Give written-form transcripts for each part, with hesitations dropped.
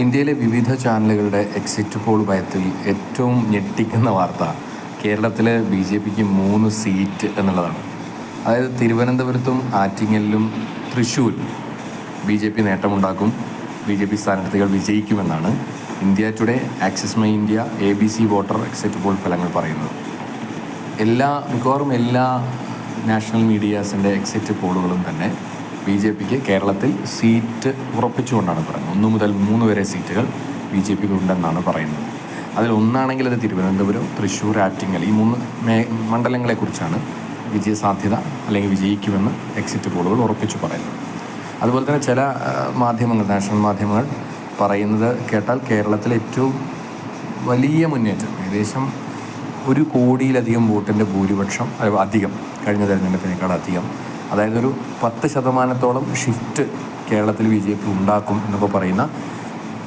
ഇന്ത്യയിലെ വിവിധ ചാനലുകളുടെ എക്സിറ്റ് പോൾ ഭയത്തിൽ ഏറ്റവും ഞെട്ടിക്കുന്ന വാർത്ത കേരളത്തിൽ BJPക്ക് 3 സീറ്റ് എന്നുള്ളതാണ്. അതായത് തിരുവനന്തപുരത്തും ആറ്റിങ്ങലിലും തൃശ്ശൂരും BJP നേട്ടമുണ്ടാക്കും, BJP സ്ഥാനാർത്ഥികൾ വിജയിക്കുമെന്നാണ് India Today, Axis My India, ABC voter exit poll ഫലങ്ങൾ പറയുന്നത്. മിക്കവാറും എല്ലാ നാഷണൽ മീഡിയാസിൻ്റെ എക്സിറ്റ് പോളുകളും തന്നെ BJPക്ക് കേരളത്തിൽ സീറ്റ് ഉറപ്പിച്ചുകൊണ്ടാണ് പറയുന്നത്. 1 മുതൽ 3 വരെ സീറ്റുകൾ BJPക്ക് ഉണ്ടെന്നാണ് പറയുന്നത്. അതിലൊന്നാണെങ്കിൽ അത് തിരുവനന്തപുരം, തൃശ്ശൂർ, ആറ്റിങ്ങൽ, ഈ 3 മണ്ഡലങ്ങളെക്കുറിച്ചാണ് വിജയസാധ്യത അല്ലെങ്കിൽ വിജയിക്കുമെന്ന് എക്സിറ്റ് പോളുകൾ ഉറപ്പിച്ചു പറയുന്നത്. അതുപോലെ തന്നെ ചില മാധ്യമങ്ങൾ, നാഷണൽ മാധ്യമങ്ങൾ പറയുന്നത് കേട്ടാൽ കേരളത്തിലെ ഏറ്റവും വലിയ മുന്നേറ്റം, ഏകദേശം 1 കോടിയിലധികം വോട്ടിൻ്റെ ഭൂരിപക്ഷം അധികം, കഴിഞ്ഞ തെരഞ്ഞെടുപ്പിനേക്കാൾ അധികം, അതായത് ഒരു 10% ഷിഫ്റ്റ് കേരളത്തിൽ BJP ഉണ്ടാക്കും എന്നൊക്കെ പറയുന്ന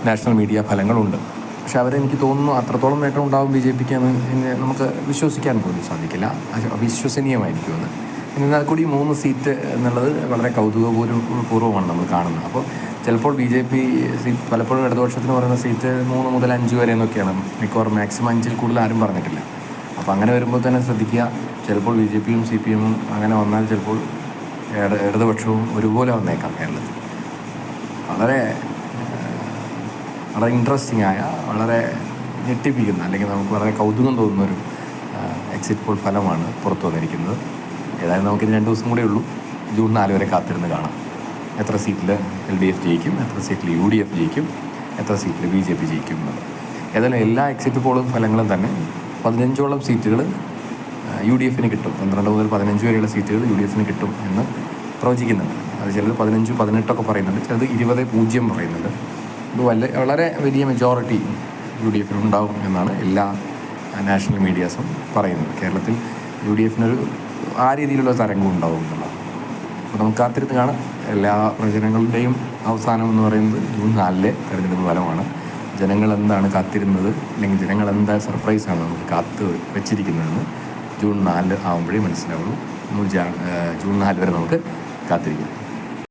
നാഷണൽ മീഡിയ ഫലങ്ങളുണ്ട്. പക്ഷെ അവരെനിക്ക് തോന്നുന്നു അത്രത്തോളം നേട്ടം ഉണ്ടാകും BJPക്ക് എന്ന് നമുക്ക് വിശ്വസിക്കാൻ പോലും സാധിക്കില്ല. അവിശ്വസനീയമായിരിക്കുമെന്ന്. എന്നാൽ കൂടി 3 സീറ്റ് എന്നുള്ളത് വളരെ കൗതുകപൂർവ്വമാണ് നമ്മൾ കാണുന്നത്. അപ്പോൾ ചിലപ്പോൾ BJP പലപ്പോഴും ഇടതുപക്ഷത്തിന് പറയുന്ന സീറ്റ് 3 മുതൽ 5 വരെ എന്നൊക്കെയാണ്, മിക്കവാറും മാക്സിമം 5-ൽ കൂടുതൽ ആരും പറഞ്ഞിട്ടില്ല. അപ്പോൾ അങ്ങനെ വരുമ്പോൾ തന്നെ ശ്രദ്ധിക്കുക, ചിലപ്പോൾ BJPയും CPM അങ്ങനെ വന്നാൽ ചിലപ്പോൾ ഇടതുപക്ഷവും ഒരുപോലെ വന്നേക്കാം കേരളത്തിൽ. വളരെ ഇൻട്രസ്റ്റിംഗ് ആയ, വളരെ ഞെട്ടിപ്പിക്കുന്ന, അല്ലെങ്കിൽ നമുക്ക് വളരെ കൗതുകം തോന്നുന്നൊരു എക്സിറ്റ് പോൾ ഫലമാണ് പുറത്തു വന്നിരിക്കുന്നത്. ഏതായാലും നമുക്കിനി 2 ദിവസം കൂടെ ഉള്ളൂ. ജൂൺ 4 വരെ കാത്തിരുന്ന് കാണാം എത്ര സീറ്റിൽ LDF ജയിക്കും, എത്ര സീറ്റിൽ UDF ജയിക്കും, എത്ര സീറ്റിൽ BJP ജയിക്കും എന്നുള്ളത്. ഏതായാലും എല്ലാ എക്സിറ്റ് പോൾ ഫലങ്ങളും തന്നെ 15ഓളം സീറ്റുകൾ UDFന് കിട്ടും, 12 മുതൽ 15 വരെയുള്ള സീറ്റുകൾ UDFന് കിട്ടും എന്ന് പ്രവചിക്കുന്നുണ്ട്. അത് ചിലത് 15, 18 പറയുന്നുണ്ട്, ചിലത് 20-0 പറയുന്നുണ്ട്. ഇത് വളരെ വലിയ മെജോറിറ്റി UDFന് ഉണ്ടാകും എന്നാണ് എല്ലാ നാഷണൽ മീഡിയാസും പറയുന്നത്. കേരളത്തിൽ UDFനൊരു ആ രീതിയിലുള്ള തരംഗം ഉണ്ടാവും എന്നുള്ളത്. അപ്പോൾ നമുക്ക് കാത്തിരുന്ന് കാണാം. എല്ലാ പ്രവചനങ്ങളുടെയും അവസാനം എന്ന് പറയുന്നത് ജൂൺ 4 തെരഞ്ഞെടുപ്പ് ഫലമാണ്. ജനങ്ങൾ എന്താണ് കാത്തിരുന്നത്, അല്ലെങ്കിൽ ജനങ്ങൾ എന്താ സർപ്രൈസാണ് നമുക്ക് കാത്ത് വെച്ചിരിക്കുന്നതെന്ന് ജൂൺ 4 ആകുമ്പോഴേ മനസ്സിലാവുള്ളൂ. ജൂൺ 4 വരെ നമുക്ക് കാത്തിരിക്കാം.